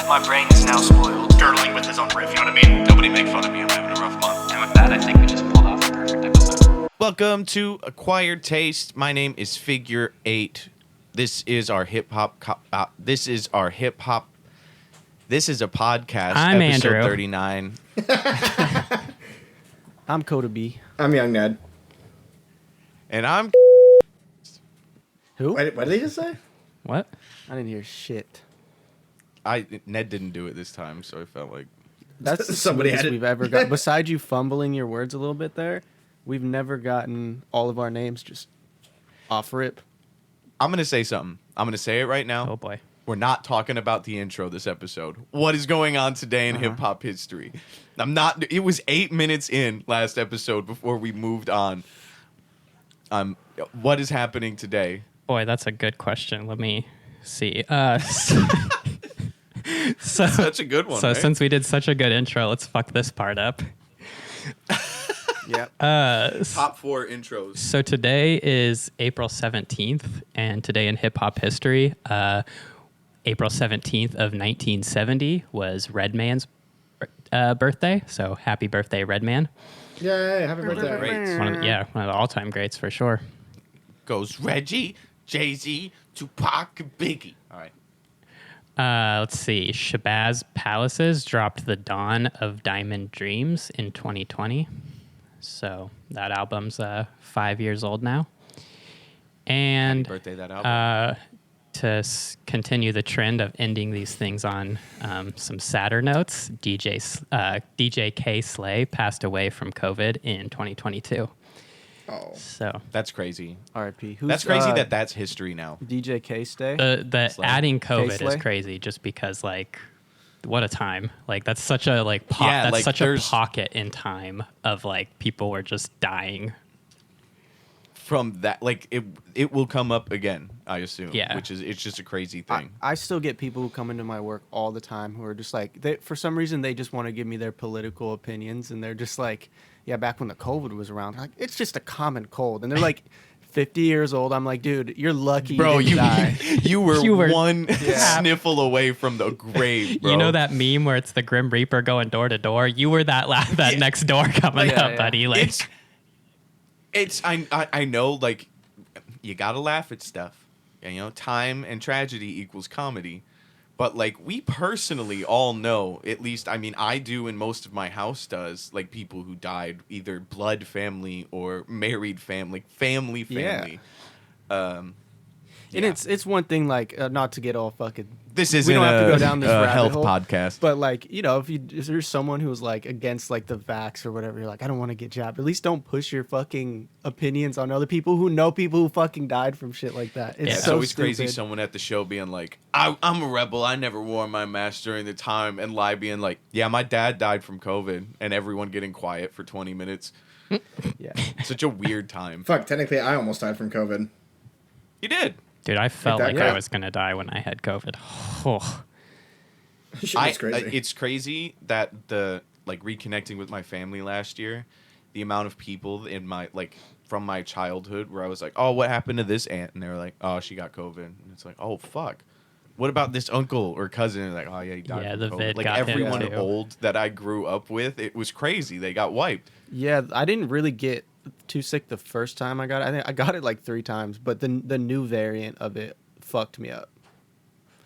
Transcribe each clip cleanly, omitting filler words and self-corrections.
My brain is now spoiled. Girdling with his own riff, you know what I mean? Nobody make fun of me, I'm having a rough month. And with that, I think we just pulled off a perfect episode. Welcome to Acquired Taste. My name is Figure 8. This is our hip hop. This is a podcast. I'm episode Andrew. 39. I'm Coda B. I'm Young Ned. And I'm. Who? What did he just say? What? I didn't hear shit. Ned didn't do it this time, so I felt like. That's the Somebody smoothest had it. we've ever got. Besides you fumbling your words a little bit there, we've never gotten all of our names just off rip. I'm gonna say something. I'm gonna say it right now. Oh boy. We're not talking about the intro this episode. What is going on today in hip hop history? I'm not. It was 8 minutes in last episode before we moved on. What is happening today? Boy, that's a good question. Let me see. So Such a good one. So right? since we did such a good intro, let's fuck this part up. Yep. Top 4 intros. So today is April 17th, and today in hip hop history, April 17th of 1970 was Redman's birthday. So happy birthday, Redman. Yay, happy birthday. Great. One of the all-time greats for sure. Goes Reggie, Jay-Z, Tupac, Biggie. All right. Let's see. Shabazz Palaces dropped The Dawn of Diamond Dreams in 2020. So that album's 5 years old now. And Happy birthday, that album. to continue the trend of ending these things on some sadder notes, DJ K Slay passed away from COVID in 2022. Oh, So That's crazy. R.I.P. Who's, That's crazy that's history now. DJ K Stay. the Slay. adding COVID is K-Slay? crazy just because like what a time. Like that's such a Yeah, that's like, such a there's- pocket in time of like people were just dying. From that, like, it will come up again, I assume. Yeah. It's just a crazy thing. I still get people who come into my work all the time who are just like, for some reason, they just want to give me their political opinions. And they're just like, yeah, back when the COVID was around, like, it's just a common cold. And they're like 50 years old. I'm like, dude, you're lucky Bro, you didn't die. you were one Yeah. sniffle away from the grave, bro. You know that meme where it's the Grim Reaper going door to door? You were that that next door coming Yeah, up, yeah. buddy. Like I know, like, you gotta laugh at stuff. You know, time and tragedy equals comedy. But, like, we personally all know, at least, I mean, I do and most of my house does, like, people who died, either blood family or married family, family. Yeah. Um, And yeah. it's one thing, like, not to get all fucking... This we isn't don't have to a, go down this a rabbit health hole, podcast. But, like, you know, if there's someone who's, like, against, like, the vax or whatever, you're like, I don't want to get jabbed. At least don't push your fucking opinions on other people who know people who fucking died from shit like that. It's Yeah, it's so always crazy stupid. someone at the show being like, I'm a rebel. I never wore my mask during the time. And Lai being like, yeah, my dad died from COVID. And everyone getting quiet for 20 minutes. Yeah. Such a weird time. fuck, technically I almost died from COVID. You did. dude, I felt that, like yeah. I was gonna die when I had COVID. Oh. Shit was crazy. It's crazy that reconnecting with my family last year, the amount of people in my, like, from my childhood where I was like, oh, what happened to this aunt? And they were like, oh, she got COVID. And it's like, oh, fuck. What about this uncle or cousin? And like, oh, yeah, he died Yeah, from the COVID. vid Like, got him everyone too. old that I grew up with, it was crazy. They got wiped. Yeah, I didn't really get too sick the first time I got it. I think I got it like 3 times, but the new variant of it fucked me up.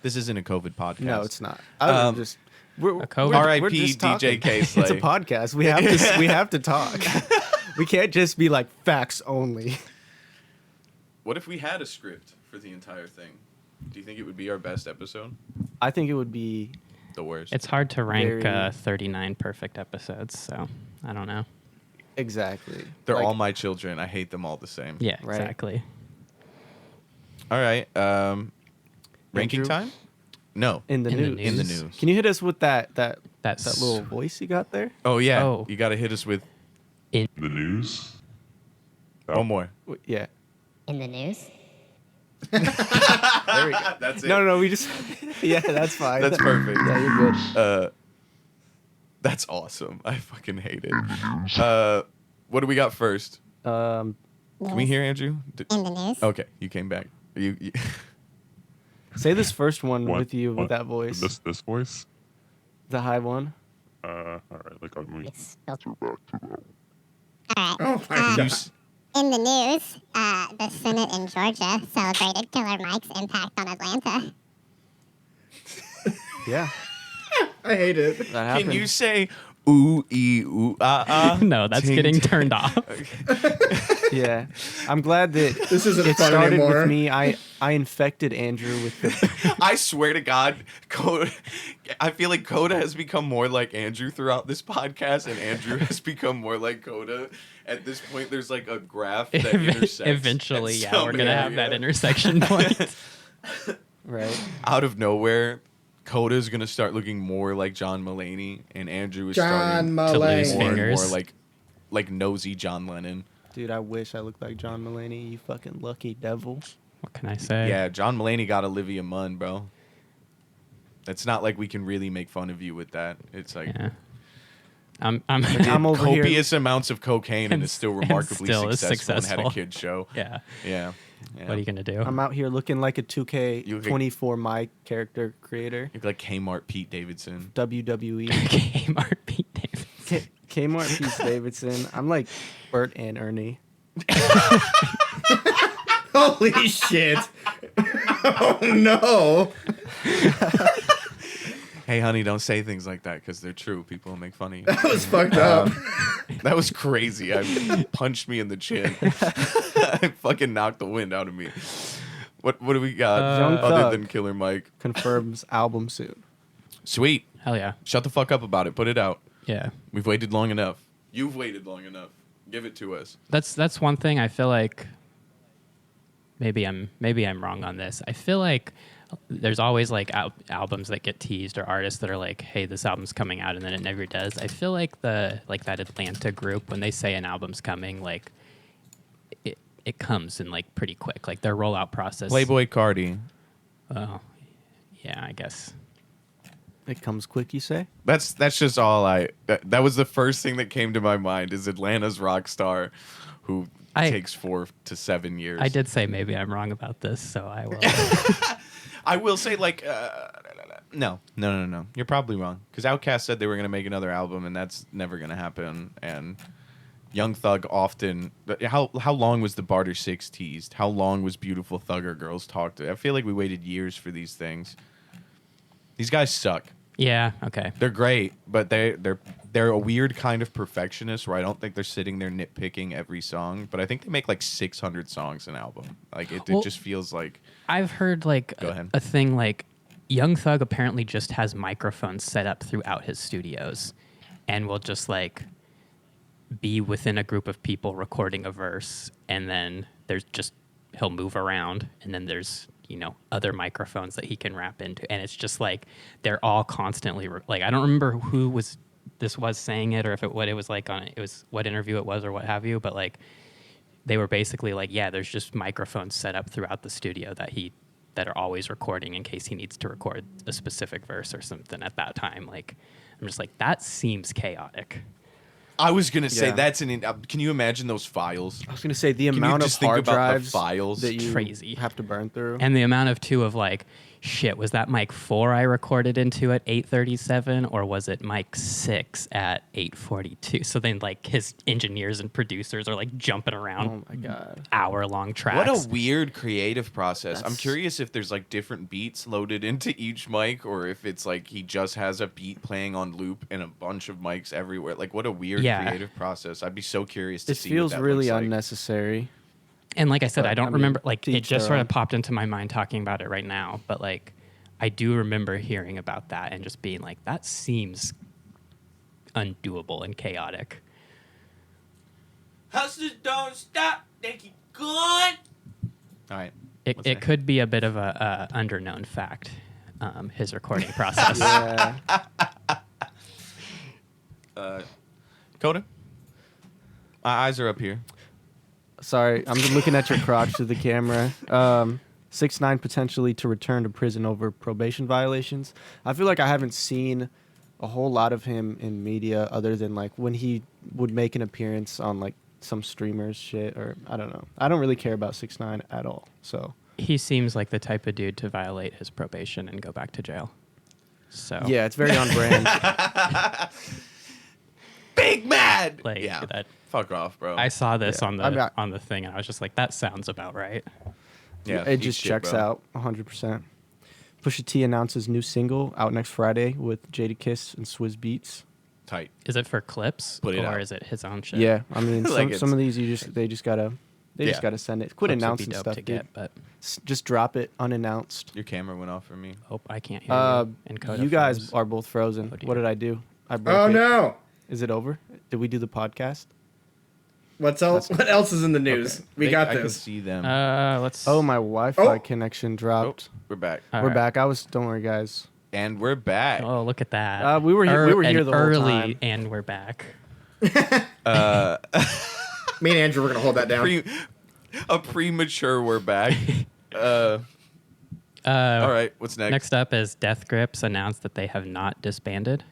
This isn't a COVID podcast. No, it's not. I just we're COVID? R.I.P. just DJ talking. K It's Slay. a podcast. We have to talk. We can't just be like facts only. What if we had a script for the entire thing? Do you think it would be our best episode? I think it would be The worst. It's hard to rank Very- 39 perfect episodes, so I don't know. exactly. They're like, all my children. I hate them all the same. Yeah, Right. exactly. All right. Ranking Andrew? time? No. in the in the news. news. In the news. Can you hit us with that That's little voice you got there? Oh, yeah. Oh. You got to hit us with The news? one more. Yeah. In the news? There we go. That's it. No, we just yeah, that's fine. That's perfect. Yeah, you're good. That's awesome. I fucking hate it. What do we got first? Can we hear Andrew? In the news? Okay, you came back. You Say this first one What? with you What? with that voice. This voice? The high one. All right. Like I'm. Oh my Can you god. s- In the news, the Senate in Georgia celebrated Killer Mike's impact on Atlanta. Yeah, I hate it. that happened. Can you say ooh ee ooh ah ah? No, that's ting, getting ting. turned off. Yeah, I'm glad that This isn't it fun started anymore. with me. I infected Andrew with the. I swear to God, Coda. I feel like Coda has become more like Andrew throughout this podcast, and Andrew has become more like Coda. At this point, there's like a graph that intersects. Eventually, at yeah, some we're gonna have that area. intersection point. Right. Out of nowhere, Coda's gonna start looking more like John Mulaney, and Andrew is starting John To lose more Mulaney. and more fingers. like nosy John Lennon. Dude, I wish I looked like John Mulaney. You fucking lucky devil. What can I say? Yeah, John Mulaney got Olivia Munn, bro. It's not like we can really make fun of you with that. It's like Yeah. I'm I'm over here. copious amounts of cocaine and is still and remarkably still is successful and had successful. a kid show. yeah. Yeah. What are you gonna do? I'm out here looking like a You look like- 2K24 my character creator. You're like Kmart Pete Davidson. WWE. Kmart Pete Davis. Kmart Pete Davidson. I'm like Bert and Ernie. Holy shit. Oh no. Hey, honey, don't say things like that because they're true. People will make fun of you. That was fucked up. That was crazy. I punched me in the chin. I fucking knocked the wind out of me. What do we got Young other Thug. than Killer Mike? Confirms album soon. Sweet. Hell yeah. Shut the fuck up about it. Put it out. Yeah. We've waited long enough. You've waited long enough. Give it to us. That's one thing I feel like maybe I'm wrong on this. I feel like there's always like albums that get teased or artists that are like, hey, this album's coming out, and then it never does. I feel like that Atlanta group, when they say an album's coming, like it comes in like pretty quick. Like their rollout process. Playboy Cardi. Oh, yeah, I guess. It comes quick, you say? That's just all that was the first thing that came to my mind is Atlanta's rock star who takes 4 to 7 years. I did say maybe I'm wrong about this, so I will. I will say, like, no. You're probably wrong. Because Outkast said they were going to make another album, and that's never going to happen. And Young Thug often... How long was the Barter 6 teased? How long was Beautiful Thugger Girls talked to? I feel like we waited years for these things. These guys suck. Yeah, okay. They're great, but they're a weird kind of perfectionist where I don't think they're sitting there nitpicking every song, but I think they make like 600 songs an album. Like it just feels like... I've heard like Go ahead. a thing like Young Thug apparently just has microphones set up throughout his studios and will just like be within a group of people recording a verse, and then he'll move around, and then there's other microphones that he can rap into, and it's just like they're all constantly like I don't remember who was saying it or if what it was like on it was what interview it was or what have you, but like they were basically like, yeah, there's just microphones set up throughout the studio that are always recording in case he needs to record a specific verse or something at that time. Like I'm just like, that seems chaotic. I was going to say, Yeah. can you imagine those files? I was going to say the Can you amount of just think hard about the drives files? that you Crazy. have to burn through. And the amount of of like, shit, was that mic 4 I recorded into at 8:37 or was it mic 6 at 8:42? So then like his engineers and producers are like jumping around Oh my god. hour-long tracks. What a weird creative process. I'm That's- curious if there's like different beats loaded into each mic or if it's like he just has a beat playing on loop and a bunch of mics everywhere. Like what a weird creative process. I'd be so curious to It see feels what that really looks like. unnecessary. And like I said, But, I don't I mean, remember, like, to it each just their sort own. of popped into my mind talking about it right now. But, like, I do remember hearing about that and just being like, that seems undoable and chaotic. Hustlers don't stop, they keep going. All right. It, What's it that? could be a bit of a underknown fact, his recording process. Yeah. Coda? My eyes are up here. Sorry, I'm just looking at your crotch through the camera. 6ix9ine potentially to return to prison over probation violations. I feel like I haven't seen a whole lot of him in media other than like when he would make an appearance on like some streamers shit or I don't know. I don't really care about 6ix9ine at all. So he seems like the type of dude to violate his probation and go back to jail. So Yeah, it's very on brand. Big mad. like Yeah. that. Fuck off, bro. I saw this Yeah, on the I'm not- on the thing, and I was just like, that sounds about right. yeah, It eat just shit, checks bro. out 100%. Pusha T announces new single out next Friday with Jadakiss and Swizz Beats. Tight. Is it for clips Put it or out. is it his own shit? Yeah, I mean, Like some it's- of these they just gotta Yeah. send it. Quit Clips would be announcing dope stuff, to dude. get, but Just drop it unannounced. Your camera went off for me. hope I can't hear you. You guys are both frozen. Oh, dear. What did I do? I broke Oh it. no! Is it over? Did we do the podcast? What's else? What else is in the news? Okay. We got I can this. see them. Let's. Oh, my Wi-Fi Oh. connection Oh, dropped. we're back. All We're right. back. Don't worry, guys. And we're back. Oh, look at that. We were here the whole early, time. and we're back. Me and Andrew were gonna hold that down. A premature we're back. All right, what's next? Next up is Death Grips announced that they have not disbanded.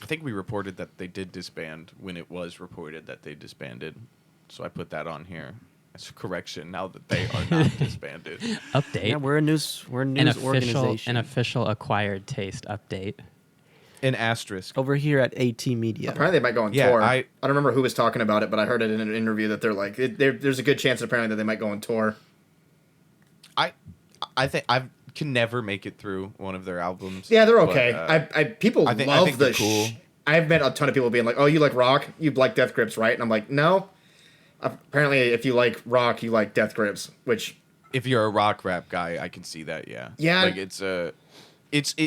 I think we reported that they did disband when it was reported that they disbanded. So I put that on here as a correction now that they are not disbanded. Update. Yeah, we're a news organization. An official acquired taste update. An asterisk. Over here at AT Media. Apparently, they might go on Yeah, tour. I don't remember who was talking about it, but I heard it in an interview that they're like, there's a good chance apparently that they might go on tour. I think I can never make it through one of their albums. Yeah, they're but, okay. People I love think they're the. cool. I've met a ton of people being like, "Oh, you like rock? You like Death Grips, right?" And I'm like, "No." Apparently, if you like rock, you like Death Grips, which If you're a rock rap guy, I can see that. Yeah. Yeah. Like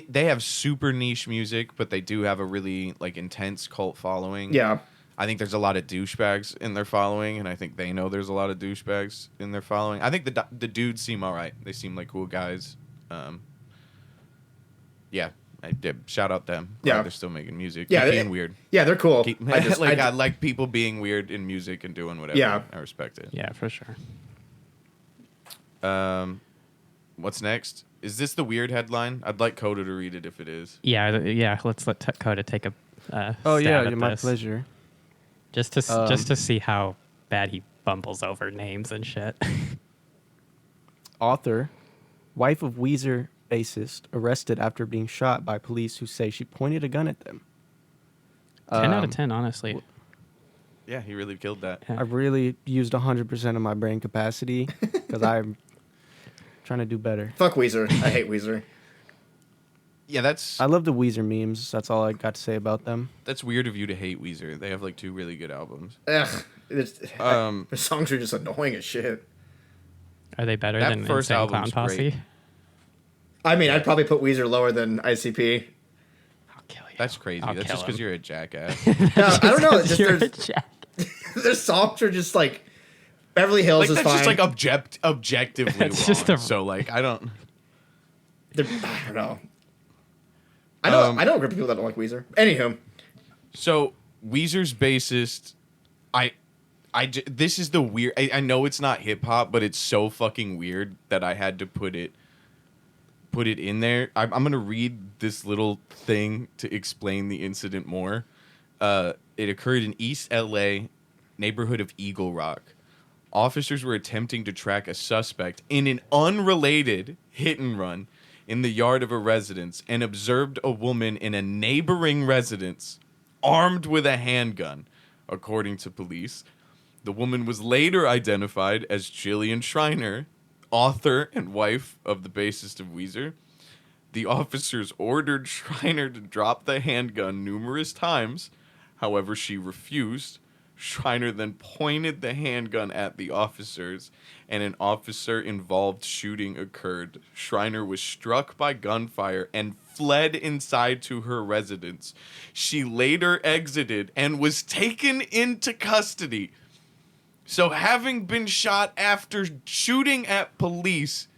they have super niche music, but they do have a really like intense cult following. yeah, I think there's a lot of douchebags in their following, and I think they know there's a lot of douchebags in their following. I think the dudes seem all right. They seem like cool guys. Yeah, I did shout out them. Yeah. They're still making music. Yeah, Keep they- being weird. yeah, they're cool. Keep, I just, I like people being weird in music and doing whatever. Yeah. I respect it. Yeah, for sure. What's next? Is this the weird headline? I'd like Coda to read it if it is. Yeah. Let's let Coda take a. Oh stab yeah, at my this. pleasure. Just to see how bad he bumbles over names and shit. Author, wife of Weezer bassist, arrested after being shot by police who say she pointed a gun at them. 10 out of 10, honestly. Yeah, he really killed that. I really used 100% of my brain capacity because I'm trying to do better. Fuck Weezer. I hate Weezer. Yeah, that's I love the Weezer memes. That's all I got to say about them. weird of you to hate Weezer. They have like 2 really good albums. Ugh, Um, the songs are just annoying as shit. Are they better That than first Insane Clown album's Posse? great. I mean, I'd probably put Weezer lower than ICP. I'll kill you. That's crazy. I'll That's kill just because him. you're a jackass. No, I don't know. It's just You're a there's, jack. their songs are just like Beverly Hills like is that's fine. just like objectively That's wrong. just a- So like I don't. I don't know. I know a group of people that don't like Weezer. Anywho, So Weezer's bassist, this is the weird. I know it's not hip hop, but it's so fucking weird that I had to put it in there. I'm gonna read this little thing to explain the incident more. It occurred in East LA, neighborhood of Eagle Rock. Officers were attempting to track a suspect in an unrelated hit and run in the yard of a residence and observed a woman in a neighboring residence armed with a handgun, according to police. The woman was later identified as Jillian Schreiner, author and wife of the bassist of Weezer. The officers ordered Schreiner to drop the handgun numerous times. However, she refused. Schreiner then pointed the handgun at the officers, and an officer-involved shooting occurred. Schreiner was struck by gunfire and fled inside to her residence. She later exited and was taken into custody. So, having been shot after shooting at police,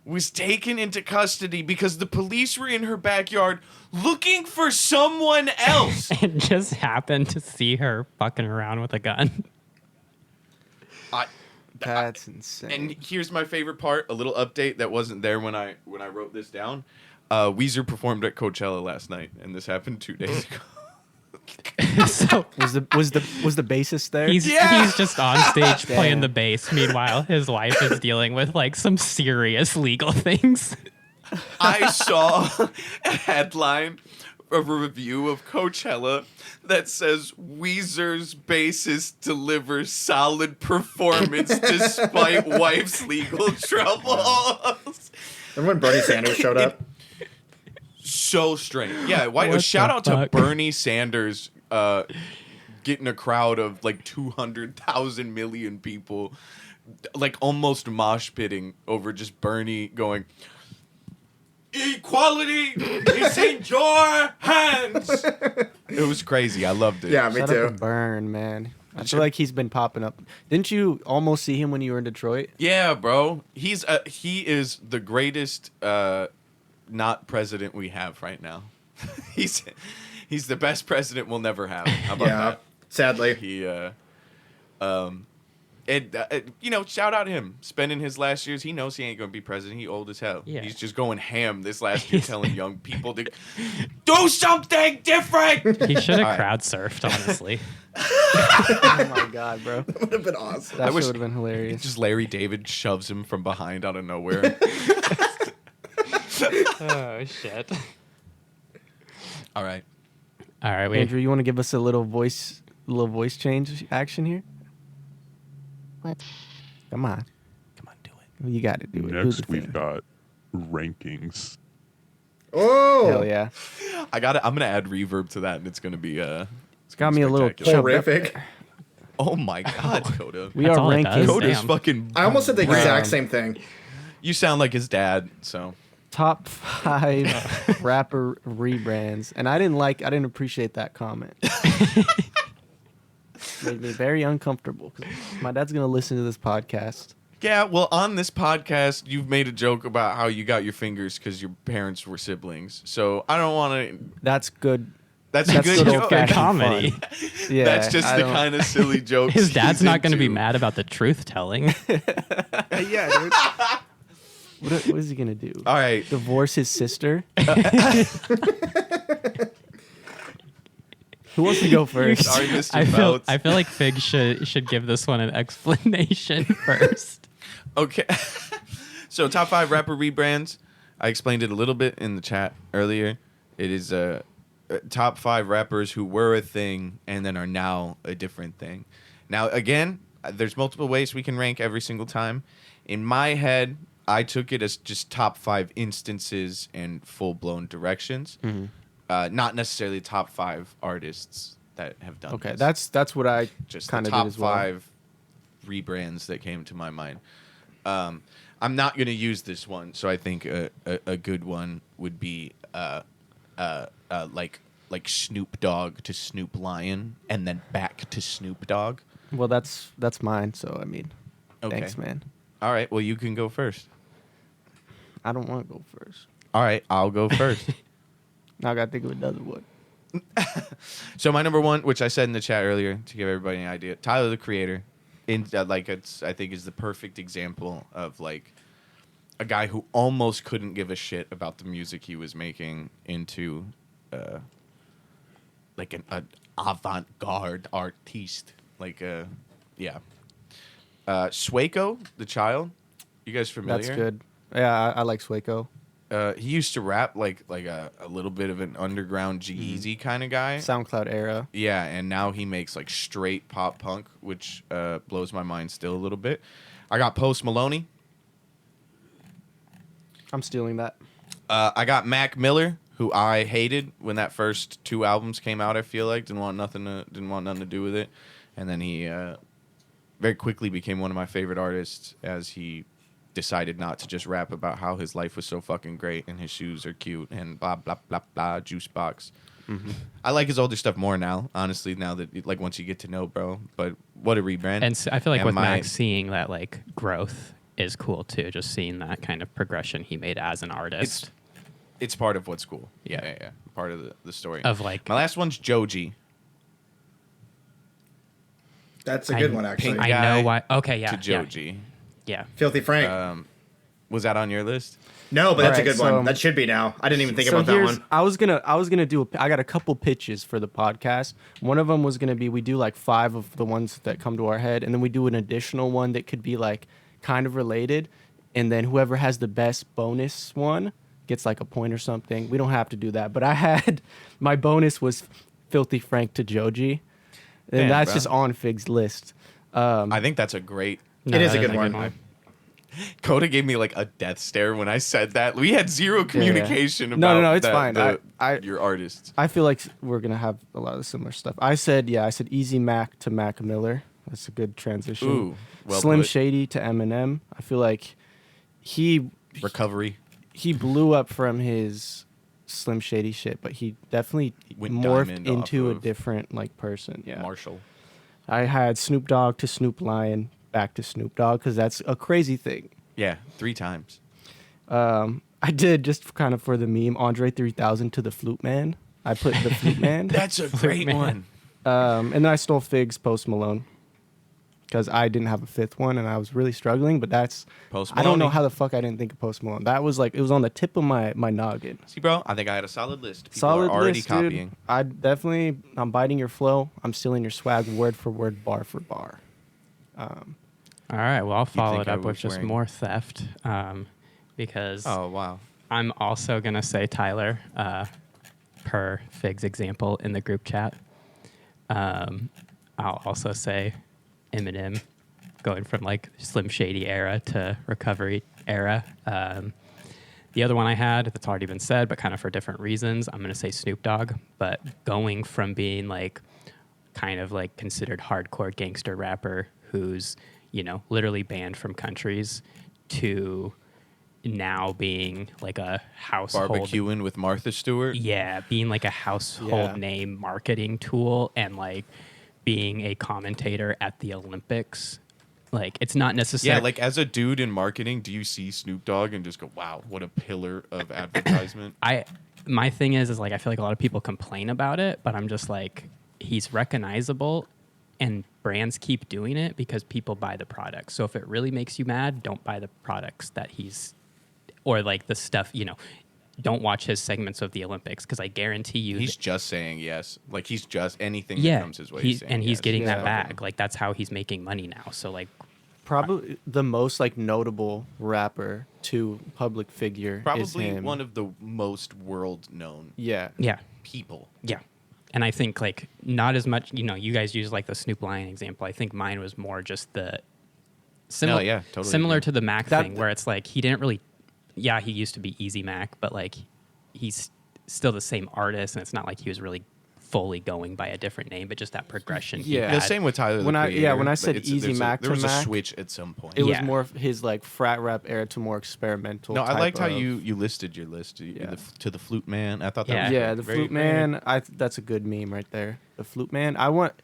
was taken into custody because the police were in her backyard looking for someone else. And just happened to see her fucking around with a gun. That's insane. And here's my favorite part, a little update that wasn't there when I wrote this down. Weezer performed at Coachella last night, and this happened 2 days ago. So Was the bassist there? he's just on stage playing Damn. the bass. Meanwhile, his wife is dealing with like some serious legal things. I saw a headline of a review of Coachella that says Weezer's bassist delivers solid performance despite wife's legal troubles. Remember when Bernie Sanders showed up? So strange. Yeah, What shout the out to fuck? Bernie Sanders getting a crowd of like 200,000 million people, like almost mosh pitting over just Bernie going, "Equality is in your hands." It was crazy. I loved it. Yeah, me Shout out too. to Burn, man. I feel like he's been popping up. Didn't you almost see him when you were in Detroit? Yeah, bro. He is the greatest not president we have right now. he's the best president we'll never have. How about Yeah, that? sadly. He shout out him spending his last years. He knows he ain't gonna be president. He old as hell. Yeah. He's just going ham this last year, telling young people to do something different. He should have All right. crowd surfed, honestly. Oh my god, bro. Would have been awesome. That wish- would have been hilarious. Just Larry David shoves him from behind out of nowhere. Oh shit! All right. All right, Andrew, you want to give us a little voice change action here? What? Come Come on, on, do it. you got to do it. Do Next, the we've thing. got rankings. Oh, Hell yeah! I'm gonna add reverb to that, and it's gonna be It's got me a little spectacular. choked up. horrific. Oh my God, Coda. We That's are all it ranking does. Coda's Damn. fucking. I almost said the Brown. exact same thing. You sound like his dad. So top 5 rapper rebrands, and I didn't appreciate that comment. Made me very uncomfortable because my dad's gonna listen to this podcast. yeah, well, on this podcast, you've made a joke about how you got your fingers because your parents were siblings. So I don't want to. That's good. That's a That's good good joke. old-fashioned comedy. fun. Yeah, That's just I the don't- kind of silly jokes. His dad's he's not going to be into. mad about the truth telling. Yeah, dude. What is he gonna do? All right. Divorce his sister? Who wants to go first? Sorry, Mr. I feel Feltz. like Fig should give this one an explanation first. Okay. So top 5 rapper rebrands. I explained it a little bit in the chat earlier. It is top 5 rappers who were a thing and then are now a different thing. Now, again, there's multiple ways we can rank every single time. In my head, I took it as just top 5 instances and full-blown directions. Not necessarily top 5 artists that have done Okay, this. that's what I Just kind the of did top as well. 5 rebrands that came to my mind. I'm not going to use this one, so I think a good one would be like Snoop Dogg to Snoop Lion, and then back to Snoop Dogg. Well, that's mine. So I mean, Okay. thanks, man. All right, well, you can go first. I don't want to go first. All right, I'll go first. Now I gotta think of another one. So my number 1, which I said in the chat earlier to give everybody an idea, Tyler the Creator, I think is the perfect example of like a guy who almost couldn't give a shit about the music he was making into like an avant-garde artiste. Like Swaco, the Child. You guys familiar? That's good. Yeah, I like Swaco. He used to rap like a little bit of an underground G-Eazy kind of guy. SoundCloud era. Yeah, and now he makes like straight pop punk, which blows my mind still a little bit. I got Post Maloney. I'm stealing that. I got Mac Miller, who I hated when that first 2 albums came out. I feel like didn't want nothing to do with it, and then he very quickly became one of my favorite artists as he decided not to just rap about how his life was so fucking great and his shoes are cute and blah blah blah blah juice box. I like his older stuff more now, honestly. Now that like once you get to know, bro. But what a rebrand! And I feel like And with my- Max, seeing that like growth is cool too. Just seeing that kind of progression he made as an artist. It's part of what's cool. Yeah. Part of the story. Of like, My last one's Joji. That's a good one, actually. Pink I guy know why. Okay, yeah, to Joji. yeah. Filthy Frank. Was that on your list? No, but that's a Alright, good so- one. That should be now. I didn't even think So about that here's- one. I was gonna do. I got a couple pitches for the podcast. One of them was gonna be we do like 5 of the ones that come to our head, and then we do an additional one that could be like kind of related, and then whoever has the best bonus one gets like a point or something. We don't have to do that, but I had my bonus was Filthy Frank to Joji, and Damn, that's bro. just on Fig's list. I think that's a great. No, It is that a good one. Coda gave me like a death stare when I said that. We had zero communication No, about it's fine. your artists. I feel like we're gonna have a lot of similar stuff. I said Easy Mac to Mac Miller. That's a good transition. Ooh, well Slim put. Shady to Eminem. I feel like he Recovery. blew up from his Slim Shady shit, but he definitely Went morphed diamond into off a of different like person. Yeah. Marshall. I had Snoop Dogg to Snoop Lion, back to Snoop Dogg because that's a crazy thing. Yeah, 3 times. I did just kind of for the meme Andre 3000 to the Flute Man. I put the Flute Man. That's a great one. And then I stole Fig's Post Malone because I didn't have a 5th one and I was really struggling. But that's Post I don't know Maloney. how the fuck I didn't think of Post Malone. That was like it was on the tip of my noggin. See, bro, I think I had a solid list. People Solid are already list, copying. dude. I'm biting your flow. I'm stealing your swag word for word, bar for bar. All right, well, I'll follow think it I up with was just wearing- more theft because Oh, wow. I'm also going to say Tyler, per Fig's example in the group chat. I'll also say Eminem, going from like Slim Shady era to Recovery era. The other one I had that's already been said, but kind of for different reasons, I'm going to say Snoop Dogg, but going from being like kind of like considered hardcore gangster rapper who's, you know, literally banned from countries to now being like a household Barbecuing with Martha Stewart. yeah, being like a household Yeah. name marketing tool and like being a commentator at the Olympics. Like it's not necessarily Yeah, like as a dude in marketing, do you see Snoop Dogg and just go, wow, what a pillar of advertisement? my thing is like I feel like a lot of people complain about it, but I'm just like he's recognizable and brands keep doing it because people buy the product. So if it really makes you mad, don't buy the products that he's or like the stuff, you know, don't watch his segments of the Olympics because I guarantee you He's just saying yes. Like he's just anything that yeah, comes his way. he's saying yes. getting Yeah. that bag. Like that's how he's making money now. So like Probably the most like notable rapper to public figure is Probably him. one of the most world known Yeah. yeah, people. yeah. And I think like not as much, you know, you guys use like the Snoop Lion example. I think mine was more just the similar, yeah, totally similar agree. to the Mac That- thing where it's like he didn't really, yeah, he used to be Easy Mac, but like he's still the same artist, and it's not like he was really fully going by a different name, but just that progression. he Yeah. The had. same with Tyler. When the I- Creator, yeah, when I but said Easy there's Mac there to was Mac, a switch at some point. It was Yeah. more of his like frat rap era to more experimental. No, I type liked how of- you listed your list Yeah. to the Flute Man. I thought that Yeah. was Yeah, good. the Very Flute creative. Man. That's a good meme right there. The Flute Man. I want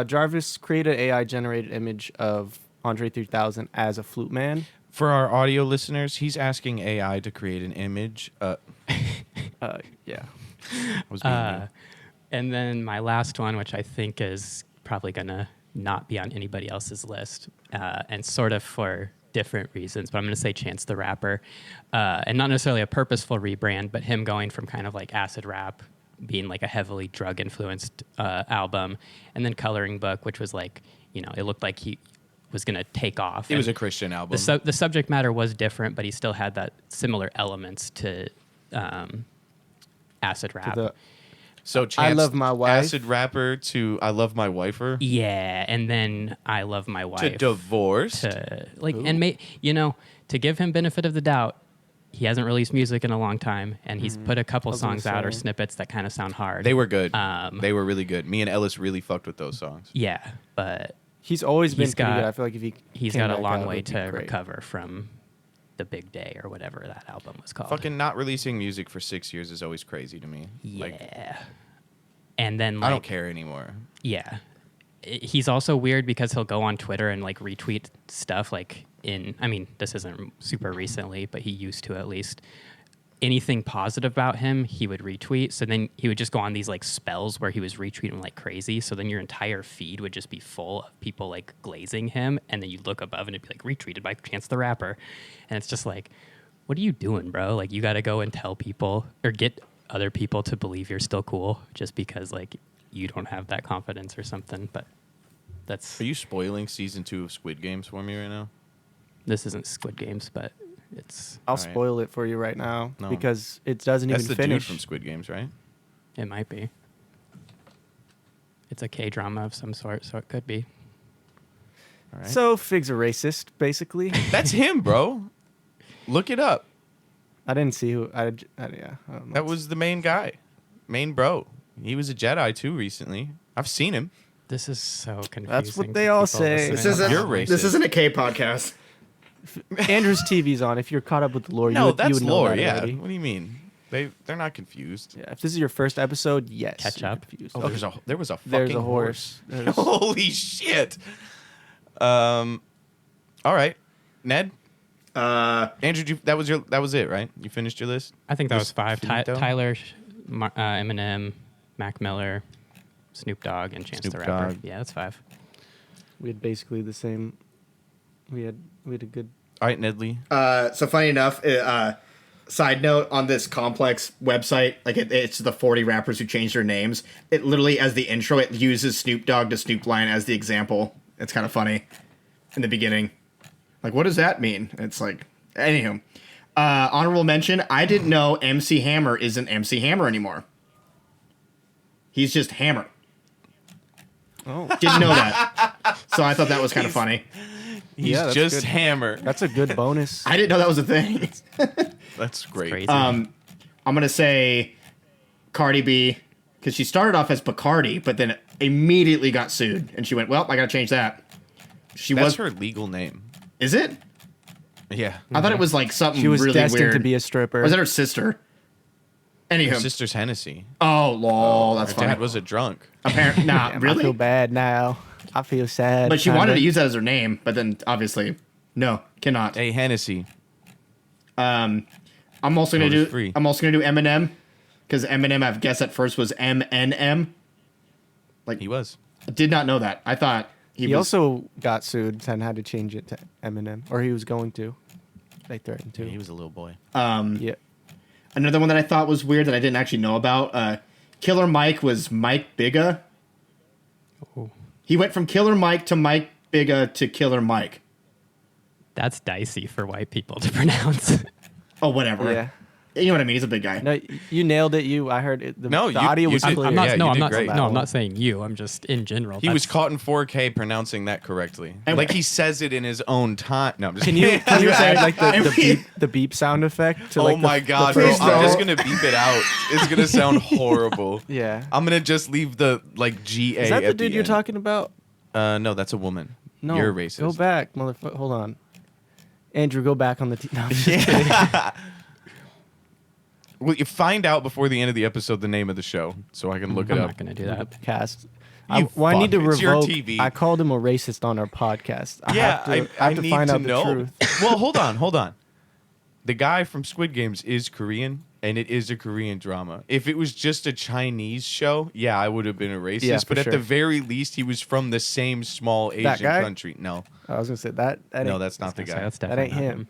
Jarvis created AI generated image of Andre 3000 as a Flute Man. For our audio listeners, he's asking AI to create an image. Yeah. Was being me. And then my last one, which I think is probably gonna not be on anybody else's list, and sort of for different reasons, but I'm gonna say Chance the Rapper, and not necessarily a purposeful rebrand, but him going from kind of like acid rap, being like a heavily drug influenced album, and then Coloring Book, which was like, you know, it looked like he was gonna take off. It was And a Christian album. the subject matter was different, but he still had that similar elements to acid rap. So Chance, Love My Wife. acid rapper to I Love My Wifer Yeah, and then I Love My Wife. to divorced. To, like, and you know, to give him benefit of the doubt, he hasn't released music in a long time, and he's put a couple was gonna songs out or say. snippets that kind of sound hard. They were good. Um, They were really good. Me and Ellis really fucked with those songs. yeah, but He's always been He's pretty got- good. I feel like if he he's came got a back long out, way it'd be to great. recover from the Big Day or whatever that album was called. Fucking not releasing music for 6 years is always crazy to me. yeah. Like, And then I like, don't care anymore. Yeah. He's also weird because he'll go on Twitter and like retweet stuff like I mean, this isn't super recently, but he used to at least. Anything positive about him, he would retweet. So then he would just go on these like spells where he was retweeting like crazy. So then your entire feed would just be full of people like glazing him. And then you look above and it'd be like retweeted by Chance the Rapper. And it's just like, what are you doing, bro? Like, you got to go and tell people or get other people to believe you're still cool just because, like, you don't have that confidence or something. But that's... Are you spoiling season 2 of Squid Games for me right now? This isn't Squid Games, but it's... I'll All right. spoil it for you right now No. because it doesn't That's even the dude finish. from Squid Games, right? It might be. It's a K-drama of some sort, so it could be. All right. So Fig's a racist, basically. That's him, bro. Look it up. I didn't see who. Yeah, I don't know. That was the main guy, main bro. He was a Jedi too recently. I've seen him. This is so confusing. That's what to they all people say. This listening. isn't. You're racist. This isn't a K podcast. Andrew's TV's on. If you're caught up with the lore, you No, would, you that's would know lore. that Yeah. already. What do you mean? They're not confused. Yeah, if this is your first episode, yes. Catch you're up. confused. Oh, there was a fucking There's a horse. There's- Holy shit. All right, Ned. Andrew, that was it, right? You finished your list. I think that was Just 5. finito? Tyler, Eminem, Mac Miller, Snoop Dogg, and Chance Snoop the Rapper. Dogg. Yeah, that's 5. We had basically the same. We had a good. All right, Nedley. So funny enough, side note on this complex website, like it's the 40 rappers who changed their names. It literally, as the intro, it uses Snoop Dogg to Snoop Lion as the example. It's kind of funny in the beginning. Like, what does that mean? It's like, anywho. Honorable mention, I didn't know MC Hammer isn't MC Hammer anymore. He's just Hammer. Oh, Didn't know that. So I thought that was kind of funny. He's Yeah, that's just good. Hammer. that's a good bonus. I didn't know that was a thing. That's great. Crazy. I'm gonna say Cardi B because she started off as Bacardi, but then immediately got sued, and she went, "Well, I gotta change that." She That's was. her legal name. Is it? Yeah. I thought it was like something She was really destined weird. to be a stripper. Or was that her sister? Her Anywho. sister's Hennessy. Oh, lol, that's Her funny. dad was a drunk. Apparently, nah, Damn, I really. feel bad now. I feel sad. But she kinda. wanted to use that as her name, but then obviously, no, cannot. Hey, Hennessy. I'm also gonna Vote is do. free. I'm also gonna do Eminem because Eminem, I've guessed at first was MNM. Like, He was. I did not know that. I thought He was. also got sued and had to change it to Eminem, or he was going to. They threatened to. Yeah, he was a little boy. Yeah. Another one that I thought was weird that I didn't actually know about. Killer Mike was Mike Bigga. Oh. He went from Killer Mike to Mike Bigga to Killer Mike. That's dicey for white people to pronounce. Oh, whatever. Yeah. You know what I mean? He's a big guy. No, you nailed it. I heard it. The, No, the you- audio you was did- clear. I'm not. Yeah, no, you I'm did not. great. No, I'm not saying you. I'm just in general. He was That's- caught in 4K pronouncing that correctly. And- Like he says it in his own time. No, I'm just Can you kidding. can you add like And we- the beep sound effect? To, Oh like, my the god, bro. first I'm note. just gonna beep it out. It's gonna sound horrible. Yeah. I'm gonna just leave the like GA. Is that the at dude you're end. talking about? No, that's a woman. No. You're a racist. Go back, motherfucker. Hold on. Andrew, go back on the. No, I'm just kidding. Well, you find out before the end of the episode the name of the show, so I can look it I'm up. not going to do that. Cast. You I need to fuck. It's your revoke. TV. I called him a racist on our podcast. I Yeah, have to, I have to need find to out know. the truth. Well, hold on. The guy from Squid Games is Korean, and it is a Korean drama. If it was just a Chinese show, yeah, I would have been a racist. Yeah, for but at sure. the very least, he was from the same small Asian guy? country. No, I was gonna say that. That no, ain't- that's not the So guy. that's that definitely ain't not him.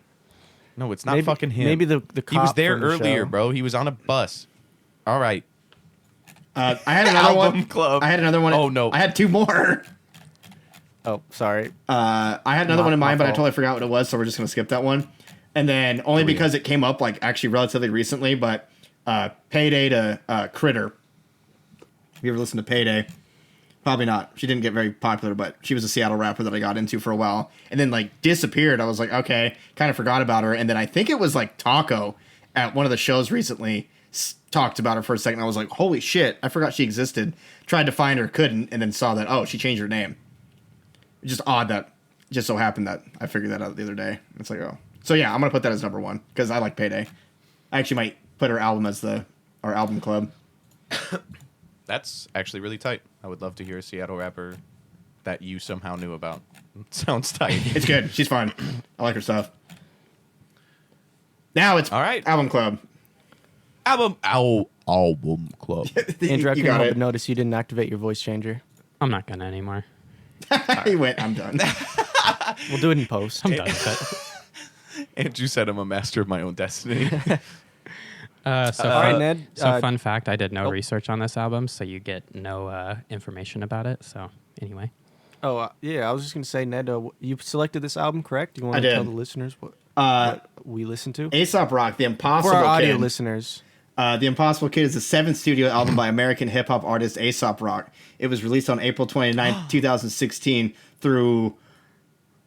No, it's not Maybe- fucking him. maybe the He was cop there from the earlier, show. bro. He was on a bus. All right. I had another Album one. Club. I had another one. Oh, no. I had two more. Oh, sorry. I had another My- one in my mind, but I fault. totally forgot what it was, so we're just gonna skip that one. And then only because it came up like actually relatively recently, but Payday to Critter. Have you ever listened to Payday? Probably not. She didn't get very popular, but she was a Seattle rapper that I got into for a while, and then like disappeared. I was like, okay, kind of forgot about her. And then I think it was like Taco at one of the shows recently talked about her for a second. I was like, holy shit, I forgot she existed. Tried to find her, couldn't, and then saw that she changed her name. It's just odd that just so happened that I figured that out the other day. It's like, oh. So yeah, I'm gonna put that as number one because I like Payday. I actually might put her album as our album club. That's actually really tight. I would love to hear a Seattle rapper that you somehow knew about. Sounds tight. It's good. She's fun. I like her stuff. Now it's All right. album club. Album club. Andrew, I You couldn't got help it. but notice you didn't activate your voice changer. I'm not going to anymore. He went. I'm done. We'll do it in post. I'm done with it. Andrew said I'm a master of my own destiny. All right, Ned. So fun fact, I did no oh. research on this album, so you get no information about it. So anyway, Yeah, I was just gonna say, Ned, you selected this album, correct? You want I to tell did. the listeners what we listened to? Aesop Rock, The For Impossible our audio Kid. listeners. The Impossible Kid is the seventh studio album by American hip-hop artist Aesop Rock. It was released on April 29th, 2016 through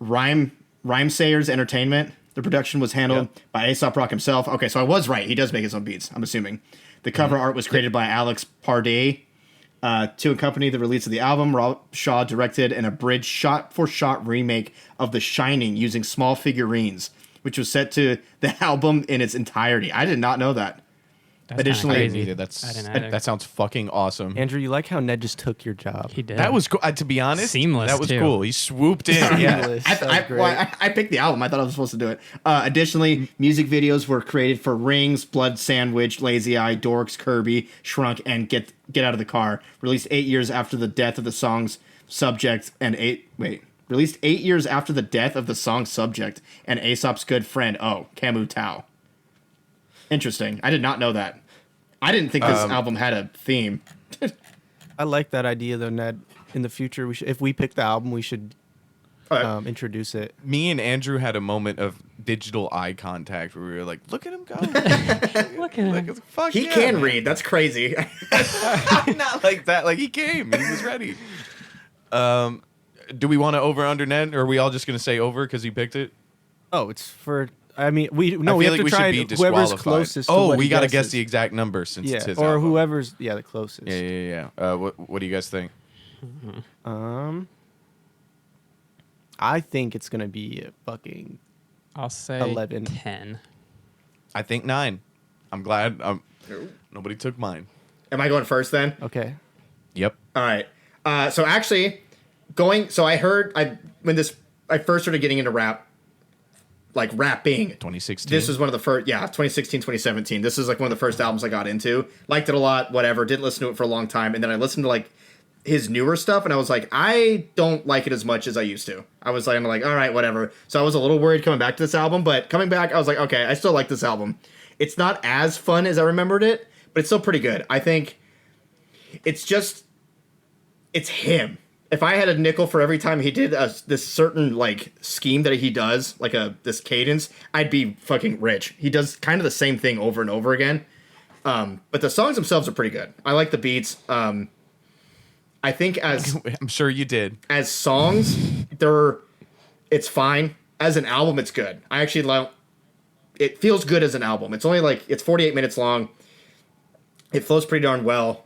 Rhymesayers Entertainment. The production was handled by Aesop Rock himself. Okay, so I was right. He does make his own beats, I'm assuming. The cover art was created by Alex Pardee. To accompany the release of the album, Rob Shaw directed an abridged shot-for-shot remake of The Shining using small figurines, which was set to the album in its entirety. I did not know that. that's Additionally- kinda crazy. That's I didn't either. that sounds fucking awesome. Andrew, you like how Ned just took your job? He did. That was cool. To be honest, Seamless, That was too. cool. He swooped in. Yeah. Seamless. That was great. I picked the album. I thought I was supposed to do it. Additionally, music videos were created for Rings, Blood Sandwich, Lazy Eye, Dorks, Kirby, Shrunk, and Get Out of the Car. Released 8 years after the death of the song's subject released 8 years after the death of the song's subject and Aesop's good friend, Camus Tao. Interesting. I did not know that. I didn't think this album had a theme. I like that idea, though, Ned. In the future, if we pick the album, we should Alright. introduce it. Me and Andrew had a moment of digital eye contact where we were like, "Look at him go! Look at him. Fuck He yeah, can man." read. That's crazy. Not like that. Like he came. He was ready. Do we want to over under Ned, or are we all just gonna say over because he picked it? Oh, it's for. I mean, we I have feel like to we try should be whoever's disqualified. closest. to Oh, what we he got to guess guesses. the exact number since it's his or album. whoever's the closest. Yeah. What do you guys think? I think it's gonna be a fucking. I'll say 11. 10. I think 9. I'm glad nobody took mine. Am I going first then? Okay. Yep. All right. So actually, when I first started getting into rap, like rapping. 2016. This was one of the first, 2016, 2017. This is like one of the first albums I got into. Liked it a lot, whatever. Didn't listen to it for a long time. And then I listened to like his newer stuff and I was like, I don't like it as much as I used to. I was like, I'm like, all right, whatever. So I was a little worried coming back to this album, but coming back, I was like, okay, I still like this album. It's not as fun as I remembered it, but it's still pretty good. I think it's him. If I had a nickel for every time he did this certain like scheme that he does, like this cadence, I'd be fucking rich. He does kind of the same thing over and over again. But the songs themselves are pretty good. I like the beats. I think I'm sure you did. as songs, it's fine. As an album, it's good. I actually like. It feels good as an album. It's only it's 48 minutes long. It flows pretty darn well.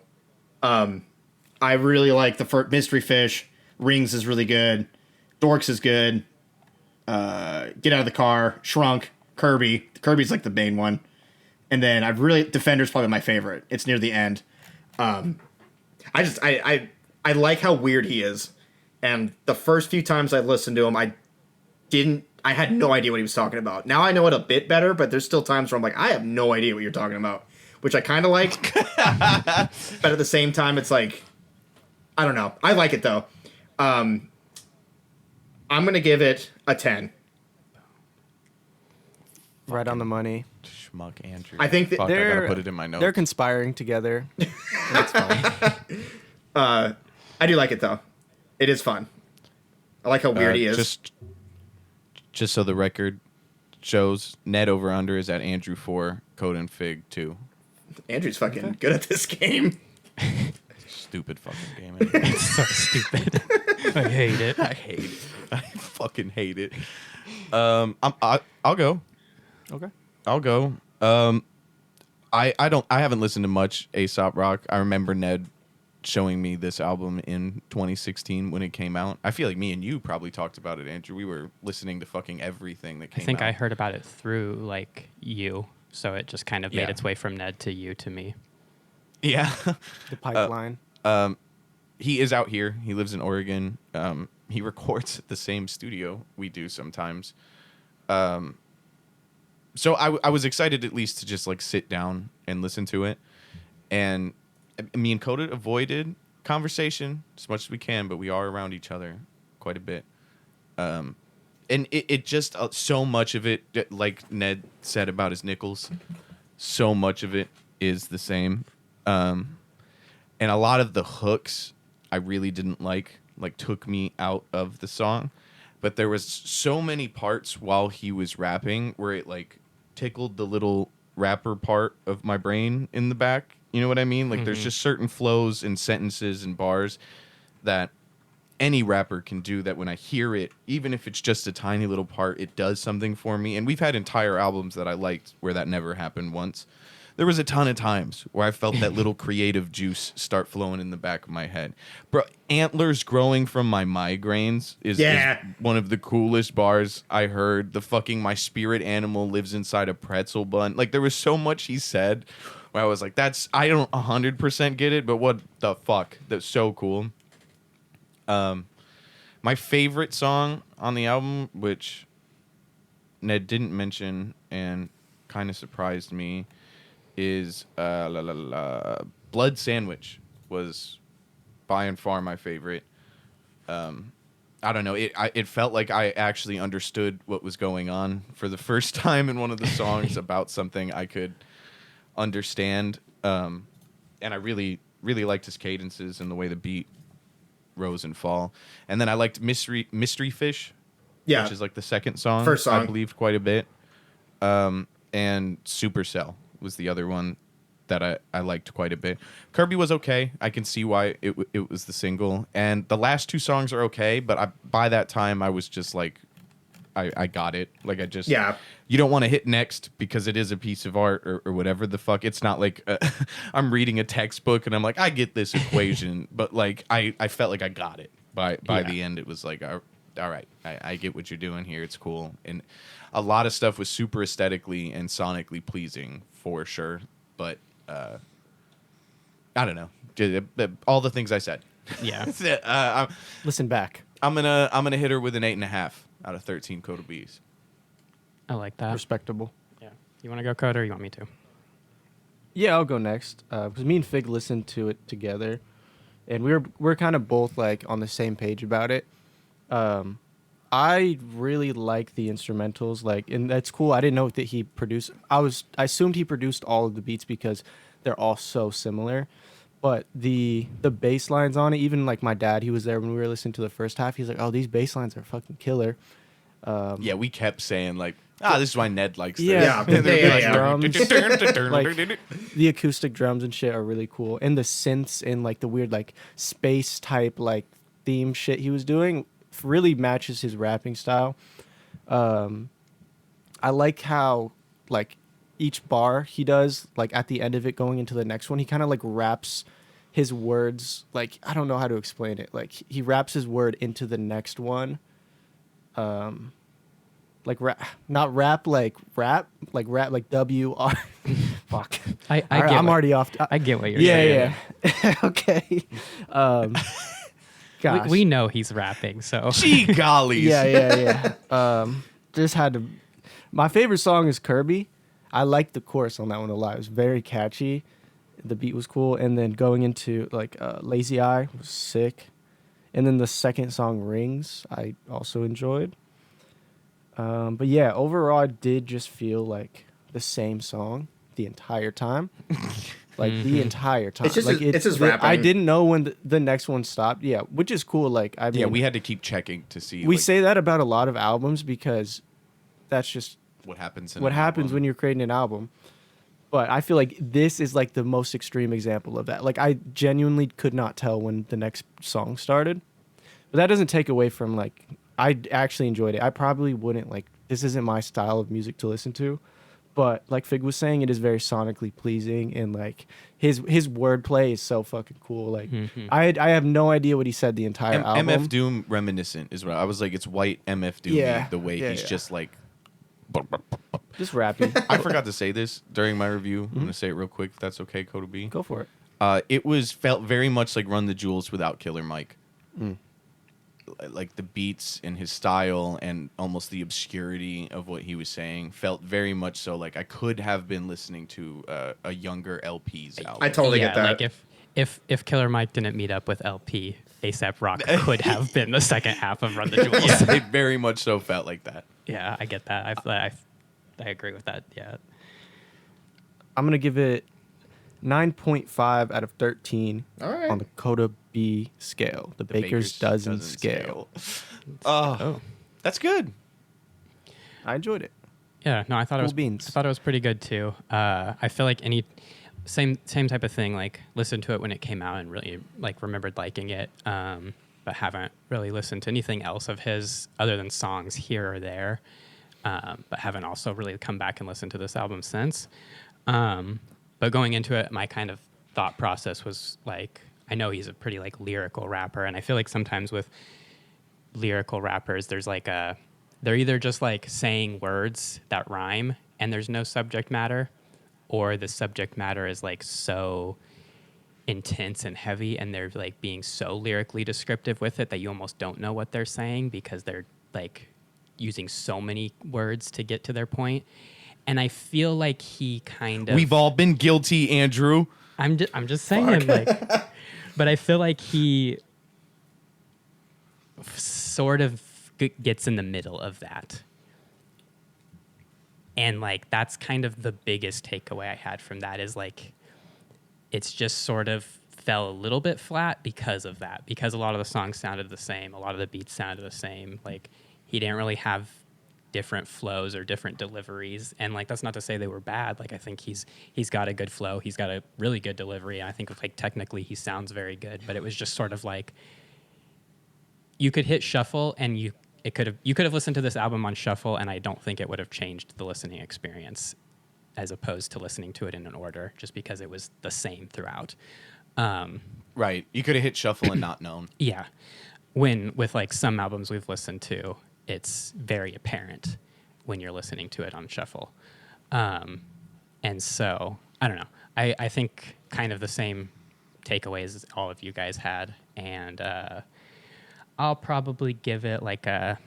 I really like the first Mystery Fish. Rings is really good. Dorks is good. Get Out of the Car. Shrunk. Kirby. Kirby's like the main one. And then Defender's probably my favorite. It's near the end. I like how weird he is. And the first few times I listened to him, I had no idea what he was talking about. Now I know it a bit better, but there's still times where I'm like, I have no idea what you're talking about, which I kind of like. But at the same time, it's like, I don't know. I like it though. I'm going to give it a 10. Right on the money. Schmuck Andrew. I think that Fuck, I gotta put it in my notes. They're conspiring together. That's fine. I do like it though. It is fun. I like how weird he is. Just so the record shows, net over under is at Andrew 4, Code and Fig 2. Andrew's fucking good at this game. Stupid fucking game. It's so stupid. I hate it. I hate it. I fucking hate it. I'll go. Okay. I'll go. I haven't listened to much Aesop Rock. I remember Ned showing me this album in 2016 when it came out. I feel like me and you probably talked about it, Andrew. We were listening to fucking everything that came out. I think I heard about it through like you, so it just kind of Yeah. made its way from Ned to you to me. Yeah. The pipeline. He is out here. He lives in Oregon. He records at the same studio we do sometimes. So I was excited at least to just like sit down and listen to it. And me and Coda avoided conversation as much as we can, but we are around each other quite a bit. and it just so much of it, like Ned said about his nickels, so much of it is the same. And a lot of the hooks I really didn't like took me out of the song. But there was so many parts while he was rapping where it like tickled the little rapper part of my brain in the back. You know what I mean? Like there's just certain flows and sentences and bars that any rapper can do that when I hear it, even if it's just a tiny little part, it does something for me. And we've had entire albums that I liked where that never happened once. There was a ton of times where I felt that little creative juice start flowing in the back of my head. Bro, antlers growing from my migraines is one of the coolest bars I heard. The fucking my spirit animal lives inside a pretzel bun. Like, there was so much he said where I was like, I don't 100% get it, but what the fuck? That's so cool. My favorite song on the album, which Ned didn't mention and kind of surprised me, is Blood Sandwich was by and far my favorite. I don't know. It felt like I actually understood what was going on for the first time in one of the songs about something I could understand. And I really, really liked his cadences and the way the beat rose and fall. And then I liked Mystery Fish, which is like the second song. First song. I believed quite a bit. And Supercell was the other one that I liked quite a bit. Kirby was okay. I can see why it was the single. And the last two songs are okay, but by that time I was just like, I got it. Like, I just... Yeah. You don't want to hit next because it is a piece of art or whatever the fuck. It's not like I'm reading a textbook and I'm like, I get this equation. But, like, I felt like I got it. By the end, it was like, all right, I get what you're doing here. It's cool. And a lot of stuff was super aesthetically and sonically pleasing, for sure. But, I don't know. All the things I said. Yeah. Listen back. I'm gonna hit her with an 8.5 out of 13 Coda B's. I like that. Respectable. Yeah. You want to go, Coda, or you want me to? Yeah, I'll go next. Because me and Fig listened to it together, and we're kind of both like on the same page about it. I really like the instrumentals, like, and that's cool. I didn't know that he produced. I assumed he produced all of the beats because they're all so similar. But the bass lines on it, even like my dad, he was there when we were listening to the first half. He's like, "Oh, these bass lines are fucking killer." Yeah, we kept saying like, this is why Ned likes this. Yeah, Yeah. Like, the acoustic drums and shit are really cool, and the synths and like the weird like space type like theme shit he was doing really matches his rapping style. I like how like each bar he does, like at the end of it going into the next one, he kind of like raps his words, like, I don't know how to explain it, like he raps his word into the next one. Like not rap like rap like WR. Fuck. I get I'm what- already off. I get what you're saying. Yeah. Okay. Gosh. We know he's rapping, so. Gee gollies. Yeah. Just had to. My favorite song is Kirby. I liked the chorus on that one a lot. It was very catchy. The beat was cool, and then going into like Lazy Eye was sick. And then the second song, Rings, I also enjoyed. But yeah, overall, I did just feel like the same song the entire time. Like, the entire time. It's just like, it's just rapping. I didn't know when the next one stopped. Yeah, which is cool. Like, I mean, Yeah, we had to keep checking to see we like, say that about a lot of albums because that's just what happens. In what an happens album. when you're creating an album. But I feel like this is like the most extreme example of that. Like, I genuinely could not tell when the next song started. But that doesn't take away from, like, I actually enjoyed it. I probably wouldn't, like, this isn't my style of music to listen to. But like Fig was saying, it is very sonically pleasing, and like his wordplay is so fucking cool. Like I have no idea what he said the entire album. MF Doom reminiscent is what I was like. It's white MF Doom. Yeah. The way Yeah, he's yeah. just like. Just rapping. I forgot to say this during my review. I'm gonna say it real quick. If that's okay, Coda B. Go for it. It felt very much like Run the Jewels without Killer Mike. Like the beats and his style and almost the obscurity of what he was saying felt very much so like I could have been listening to a younger LP's album. I totally yeah, get that. like if Killer Mike didn't meet up with LP, ASAP Rock could have been the second half of Run the Jewels. Yeah, it very much so felt like that. Yeah, I get that. I agree with that. Yeah. I'm gonna give it 9.5 out of 13 All right. on the Coda B scale, the Baker's dozen scale. Oh, that's good. I enjoyed it. Yeah, no, I thought Cool it was beans. I thought it was pretty good too. I feel like same type of thing. Like listened to it when it came out and really like remembered liking it, but haven't really listened to anything else of his other than songs here or there. But haven't also really come back and listened to this album since. But going into it, my kind of thought process was like, I know he's a pretty like lyrical rapper, and I feel like sometimes with lyrical rappers, there's like they're either just like saying words that rhyme and there's no subject matter, or the subject matter is like so intense and heavy and they're like being so lyrically descriptive with it that you almost don't know what they're saying because they're like using so many words to get to their point. And I feel like he kind of... We've all been guilty, Andrew. I'm just saying, like... But I feel like he sort of gets in the middle of that. And, like, that's kind of the biggest takeaway I had from that is, like, it's just sort of fell a little bit flat because of that. Because a lot of the songs sounded the same. A lot of the beats sounded the same. Like, he didn't really have different flows or different deliveries, and like that's not to say they were bad. Like I think he's got a good flow, he's got a really good delivery, and I think like technically he sounds very good, but it was just sort of like you could hit shuffle and you could have listened to this album on shuffle and I don't think it would have changed the listening experience as opposed to listening to it in an order just because it was the same throughout. Right, you could have hit shuffle and not known. Yeah, when with like some albums we've listened to, it's very apparent when you're listening to it on shuffle. And so, I don't know. I think kind of the same takeaways as all of you guys had. And I'll probably give it like an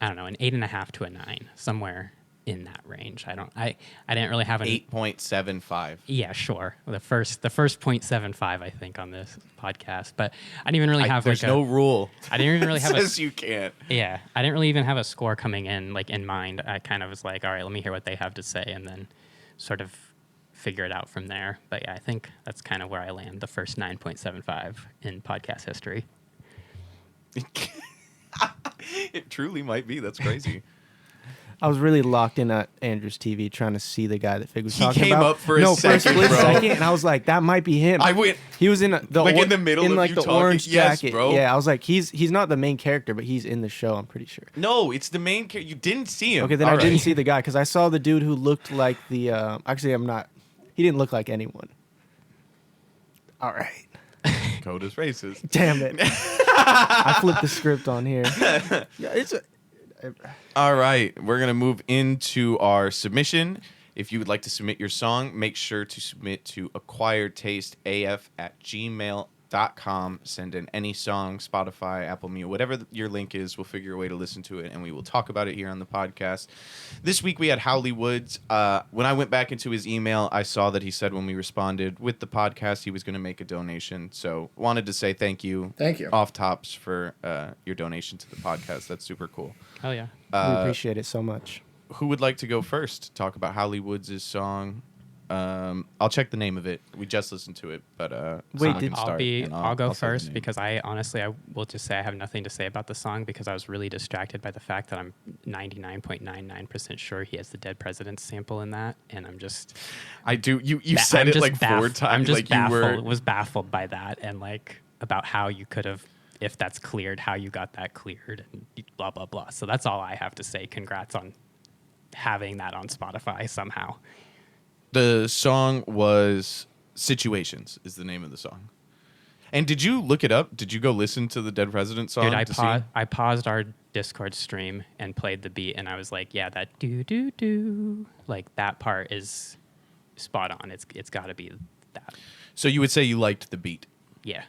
8.5 to a 9, somewhere in that range. I didn't really have an 8.75. Yeah, sure. The first 0.75 I think on this podcast, but I didn't even really have there's no rule. I didn't even really have says you can't. Yeah, I didn't really even have a score coming in like in mind. I kind of was like, all right, let me hear what they have to say, and then sort of figure it out from there. But yeah, I think that's kind of where I land. The first 9.75 in podcast history. It truly might be. That's crazy. I was really locked in at Andrew's TV trying to see the guy that Fig was He talking came about. up for a second, split bro. second, and I was like, that might be him. I went. He was in the Like in the middle in of like you the talking? orange Yes, jacket. bro. Yeah, I was like, he's not the main character, but he's in the show. I'm pretty sure. No, it's the main character. You didn't see him. Okay, then All I didn't right. see the guy because I saw the dude who looked like the. Actually, I'm not. He didn't look like anyone. All right. Code is racist. Damn it. I flipped the script on here. Yeah, it's a. All right, we're going to move into our submission. If you would like to submit your song, make sure to submit to acquiredtasteaf@gmail.com. Send in any song, Spotify, Apple Music, whatever your link is. We'll figure a way to listen to it, and we will talk about it here on the podcast. This week we had Howley Woods. When I went back into his email, I saw that he said when we responded with the podcast, he was going to make a donation. So wanted to say thank you. Thank you. Off Tops for your donation to the podcast. That's super cool. Oh yeah. We appreciate it so much. Who would like to go first to talk about Howley Woods' song? I'll check the name of it. We just listened to it, but Wait, someone can start, and I'll go say the first name. because I will just say I have nothing to say about the song because I was really distracted by the fact that I'm 99.99% sure he has the Dead President's sample in that, and I'm just I do. You said it like 4 times. I'm just like baffled. you were. Was baffled by that and like about how you could have, if that's cleared, how you got that cleared, and blah blah blah. So that's all I have to say. Congrats on having that on Spotify somehow. The song was "Situations" is the name of the song. And did you look it up? Did you go listen to the Dead President song? Dude, to I paused our Discord stream and played the beat, and I was like, yeah, that do do do, like that part is spot on. It's got to be that. So you would say you liked the beat? Yeah.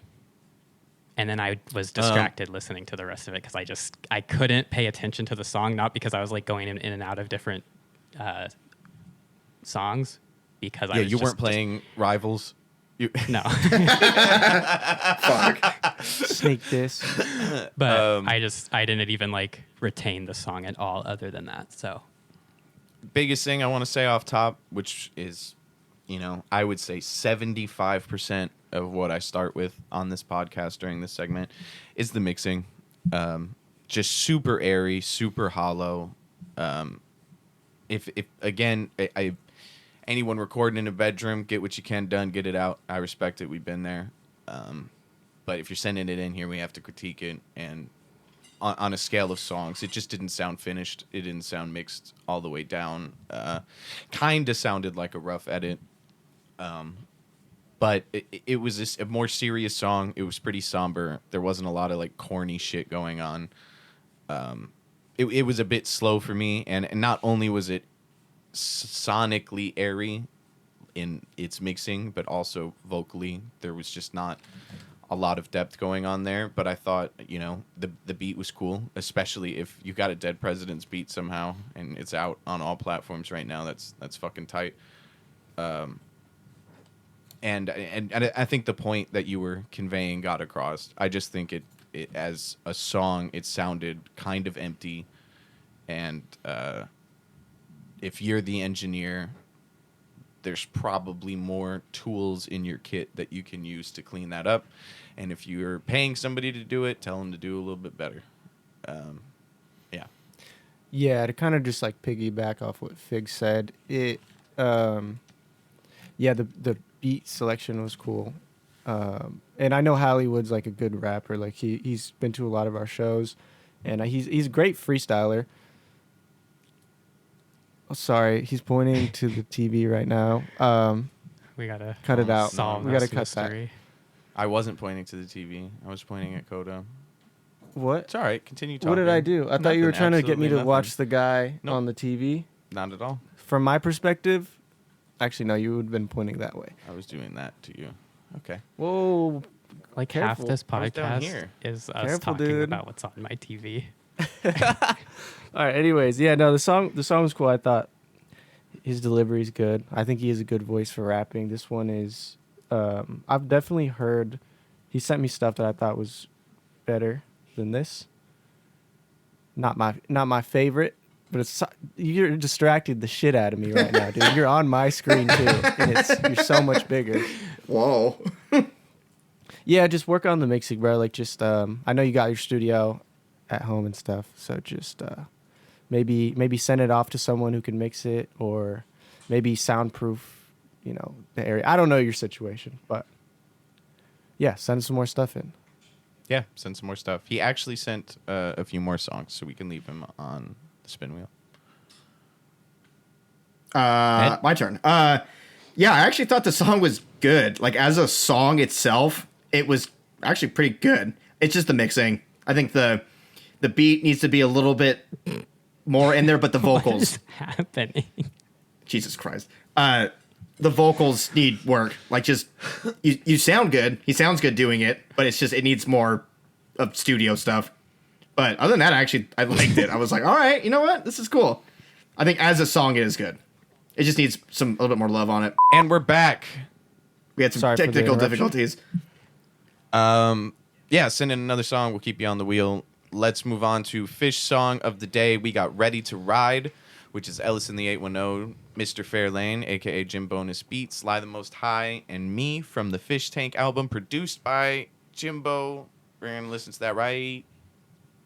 And then I was distracted listening to the rest of it because I couldn't pay attention to the song, not because I was like going in and out of different songs, because Yeah, you weren't playing Rivals. No. Fuck. Sneak this. But I didn't even like retain the song at all other than that. So Biggest thing I want to say off top, which is, I would say 75% of what I start with on this podcast during this segment is the mixing. Just super airy, super hollow. If again, anyone recording in a bedroom, get what you can done, get it out. I respect it. We've been there. But if you're sending it in here, we have to critique it. And on a scale of songs, it just didn't sound finished. It didn't sound mixed all the way down. Kind of sounded like a rough edit. But it was a more serious song. It was pretty somber. There wasn't a lot of like corny shit going on. It was a bit slow for me. And not only was it sonically airy in its mixing, but also vocally, there was just not a lot of depth going on there. But I thought, the beat was cool, especially if you got a Dead President's beat somehow and it's out on all platforms right now. That's fucking tight. And I think the point that you were conveying got across. I just think it as a song, it sounded kind of empty. And if you're the engineer, there's probably more tools in your kit that you can use to clean that up. And if you're paying somebody to do it, tell them to do a little bit better. Yeah. Yeah, to kind of just like piggyback off what Fig said, the beat selection was cool. And I know Hollywood's like a good rapper. Like he's been to a lot of our shows, and he's a great freestyler. Oh, sorry, he's pointing to the TV right now. we gotta cut it out. solve We gotta this cut that. mystery. I wasn't pointing to the TV. I was pointing at Coda. What? It's all right. Continue talking. What did I do? I thought you were Nothing, trying to get me to absolutely watch nothing. the guy Nope. on the TV. Not at all. From my perspective, actually, no, you would have been pointing that way. I was doing that to you. Okay. Whoa. Like Careful. half this I was down podcast here. is us Careful, talking dude. about what's on my TV. All right. Anyways, yeah, no, the song was cool. I thought his delivery's good. I think he has a good voice for rapping. This one is, I've definitely heard. He sent me stuff that I thought was better than this. Not my favorite, but you're distracting the shit out of me right now, dude. You're on my screen too, and you're so much bigger. Whoa. Yeah, just work on the mixing, bro. Like, just I know you got your studio at home and stuff, so just maybe send it off to someone who can mix it, or maybe soundproof, the area. I don't know your situation, but yeah, send some more stuff in. Yeah, send some more stuff. He actually sent a few more songs, so we can leave him on the spin wheel. My turn. Yeah, I actually thought the song was good. Like, as a song itself, it was actually pretty good. It's just the mixing. I think the beat needs to be a little bit more in there, but the What vocals. is happening? Jesus Christ. The vocals need work. Like, just you sound good. He sounds good doing it, but it needs more of studio stuff. But other than that, I liked it. I was like, all right, you know what? This is cool. I think as a song, it is good. It just needs a little bit more love on it. And we're back. We had some Sorry for the technical interruption. difficulties. Yeah, send in another song. We'll keep you on the wheel. Let's move on to Fish Song of the Day. We got Ready to Ride, which is Ellis in the 810, Mr. Fairlane, a.k.a. Jim Bonus Beats, Sly the Most High, and me from the Fish Tank album, produced by Jimbo. We're going to listen to that right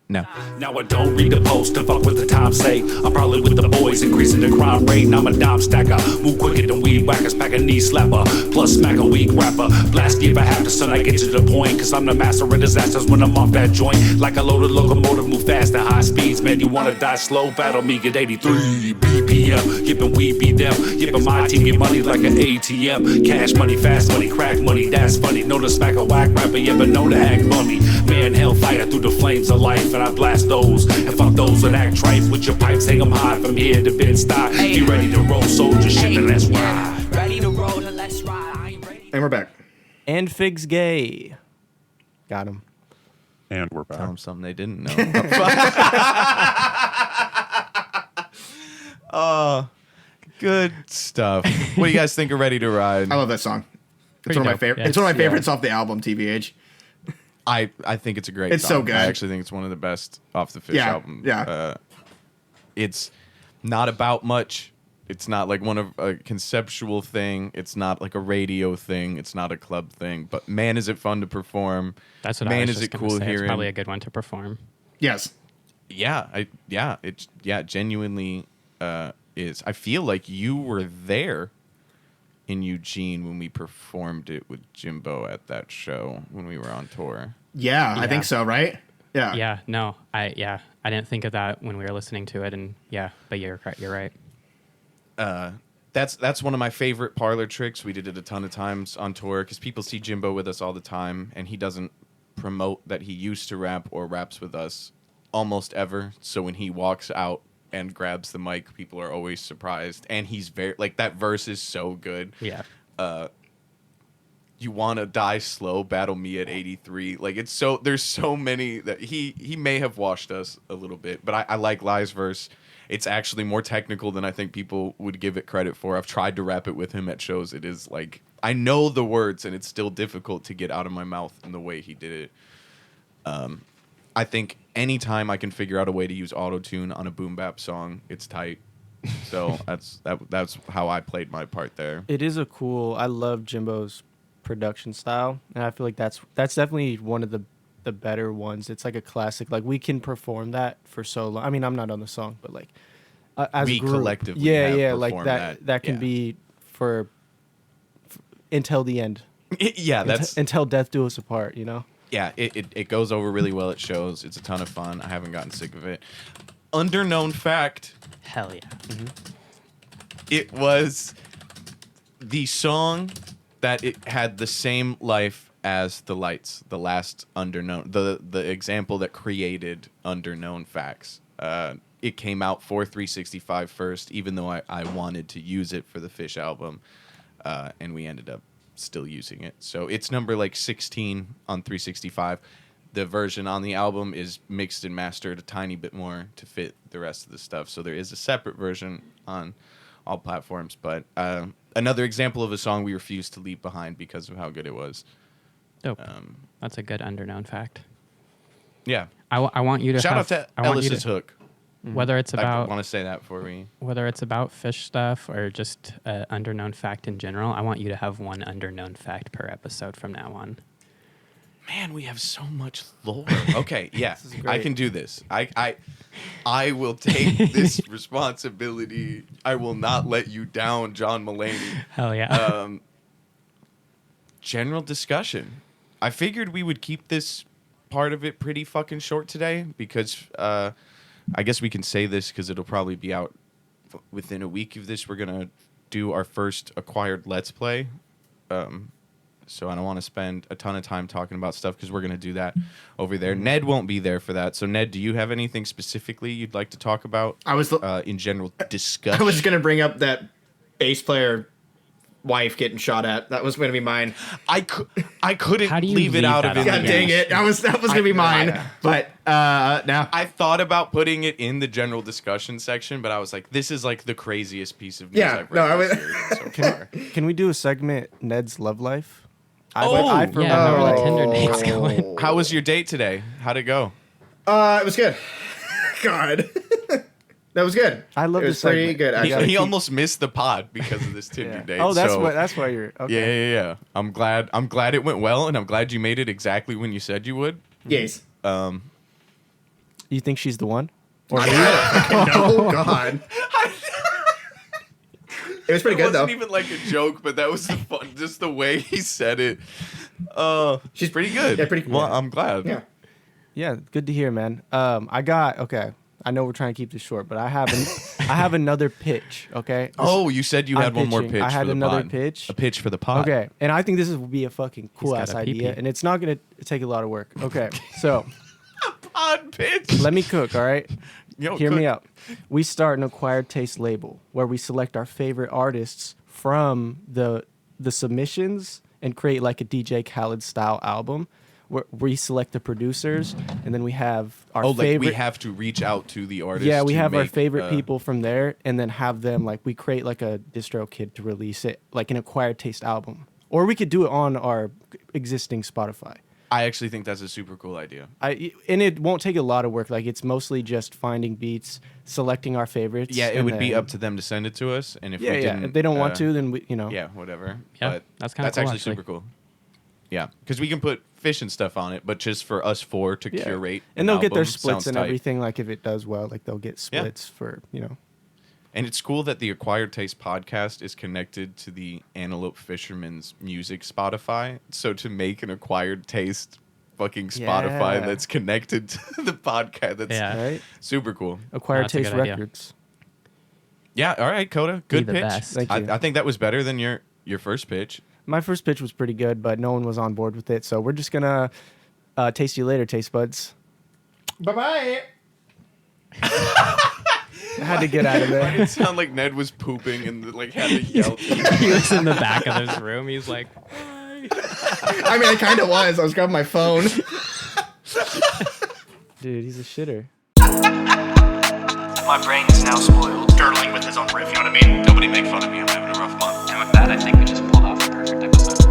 No. Now I don't read the post to fuck what the time say. I'm probably with the boys, increasing the crime rate. I'm a dime stacker, move quicker than weed whackers, pack a knee slapper, plus smack a weak rapper. Blast if I have to, son, I get to the point, cause I'm the master of disasters when I'm off that joint. Like a loaded locomotive, move fast at high speeds. Man, you wanna die slow, battle me, get 83 BPM. Yippin' we beat them, yippin' my team, get money like an ATM. Cash money, fast money, crack money, that's funny. Know to smack a whack rapper, you ever know to act bummy. Man, hellfire through the flames of life, and I blast those and fuck those that act tripe with your pipes. Hang 'em high from here to Bed-Stuy. Be ready to roll, soldier shit, and let's ride. Ready to roll and let's ride. I ain't ready. And we're back. And Fig's gay. Got him. And we're back. Tell them something they didn't know. Oh, good stuff. What do you guys think of Ready to Ride? I love that song. It's one of my dope. favorite. Yeah, it's one of my yeah. favorites off the album, TBH. I think it's a great It's song. so good. I actually think it's one of the best off the Fish Yeah, album. yeah. It's not about much. It's not like one of a conceptual thing. It's not like a radio thing. It's not a club thing. But man, is it fun to perform. That's what I Man, was is just it gonna cool say. hearing. It's probably a good one to perform. Yes. It genuinely is. I feel like you were there in Eugene when we performed it with Jimbo at that show when we were on tour. Yeah, I Yeah. think so. Right? Yeah. Yeah, no, I didn't think of that when we were listening to it, and yeah, but you're right. That's one of my favorite parlor tricks. We did it a ton of times on tour because people see Jimbo with us all the time, and he doesn't promote that he used to rap or raps with us almost ever. So when he walks out and grabs the mic, people are always surprised, and he's very like that verse is so good. Yeah, You want to die slow, battle me at 83. Like it's so there's so many that he may have washed us a little bit, but I like Lie's verse. It's actually more technical than I think people would give it credit for. I've tried to rap it with him at shows. It is like I know the words and it's still difficult to get out of my mouth in the way he did it. I think anytime I can figure out a way to use auto-tune on a boom bap song, it's tight. So that's how I played my part there. It is a cool. I love Jimbo's production style, and I feel like that's definitely one of the better ones. It's like a classic. Like we can perform that for so long. I mean, I'm not on the song, but like as We a group, collectively yeah, have like performed that can yeah. be for until the end. Yeah, that's until death do us apart. You know. yeah. It goes over really well at shows. It's a ton of fun. I haven't gotten sick of it. Underknown fact. hell yeah. It was the song that it had the same life as The Lights, the last Underknown, the example that created Underknown Facts. It came out for 365 first, even though I wanted to use it for the Fish album, and we ended up still using it. So it's number like 16 on 365. The version on the album is mixed and mastered a tiny bit more to fit the rest of the stuff. So there is a separate version on all platforms. But another example of a song we refused to leave behind because of how good it was. Dope. That's a good underknown fact. Yeah. I want you to Shout have, out to I want you Ellis's Hook. whether it's I about want to say that before we... whether it's about fish stuff or just underknown fact in general. I want you to have one underknown fact per episode from now on. Man, we have so much lore. Okay, yeah, is I great. can do this. I will take this responsibility. I will not let you down, John Mulaney. Hell yeah. General discussion. I figured we would keep this part of it pretty fucking short today because I guess we can say this because it'll probably be out within a week of this. We're going to do our first acquired Let's Play. So I don't want to spend a ton of time talking about stuff because we're going to do that over there. Ned won't be there for that. So, Ned, do you have anything specifically you'd like to talk about in general discussion? I was going to bring up that bass player wife getting shot at. That was going to be mine. I couldn't How do you leave it leave out that of on it. the God dang it. That was going to be mine. But now. I thought about putting it in the general discussion section, but I was like, this is like the craziest piece of news Yeah, I've no, read I this would- year so far. Can we do a segment Ned's love life? Yeah, for how are one, the Tinder dates going? How was your date today? How'd it go? It was good. God. That was good. I love it this was pretty segment. good. You He, gotta Actually. he almost missed the pod because of this Tinder date. Oh, that's so, that's why you're okay. Yeah. I'm glad it went well, and I'm glad you made it exactly when you said you would. Yes. You think she's the one? Or Oh, God. It was pretty It good, though. wasn't even like a joke, but that was the fun. Just the way he said it. She's pretty good. Yeah, pretty good. Well, I'm glad. Yeah. Yeah, good to hear, man. Okay. I know we're trying to keep this short, but I have another pitch. Okay. Oh, you said you I'm had one more pitching. pitch. I had for the another pod. pitch. A pitch for the pod. Okay, and I think this will be a fucking cool got ass a idea, pee-pee. and it's not gonna take a lot of work. Okay, so Pod pitch. let me cook. All right. Yo, Hear cook. me out. We start an acquired taste label where we select our favorite artists from the submissions and create like a DJ Khaled style album where we select the producers and then we have our Oh, like favorite. we have to reach out to the artist. yeah, we to have our make, favorite people from there and then have them like we create like a distro kid to release it like an acquired taste album Or we could do it on our existing Spotify. I actually think that's a super cool idea. And it won't take a lot of work. Like, it's mostly just finding beats, selecting our favorites. Yeah, it and would be then- up to them to send it to us, and if Yeah, we yeah. didn't, If they don't want to, then we, yeah, whatever. Yeah, but that's kinda cool, actually actually. super cool. Yeah, because we can put fish and stuff on it, but just for us four to Yeah. curate, And an they'll get their album splits sounds and tight. everything. Like, if it does well, like, they'll get Yeah. splits for, And it's cool that the Acquired Taste podcast is connected to the Antelope Fisherman's music Spotify. So to make an Acquired Taste fucking Spotify Yeah. that's connected to the podcast, that's Yeah. right? super cool. Acquired That's a Taste good idea. Records. Yeah, all right, Coda, good the pitch. best. Thank you. I think that was better than your first pitch. My first pitch was pretty good, but no one was on board with it. So we're just going to taste you later, taste buds. Bye-bye. I had to get out of Why did there. it sound like Ned was pooping and like had to yell? He was in the back of his room. He's like, I mean, I kind of was. I was grabbing my phone. Dude, he's a shitter. My brain is now spoiled. Dirtling with his own riff, you know what I mean? Nobody make fun of me, I'm having a rough month. And with that, I think we just pulled off a perfect episode.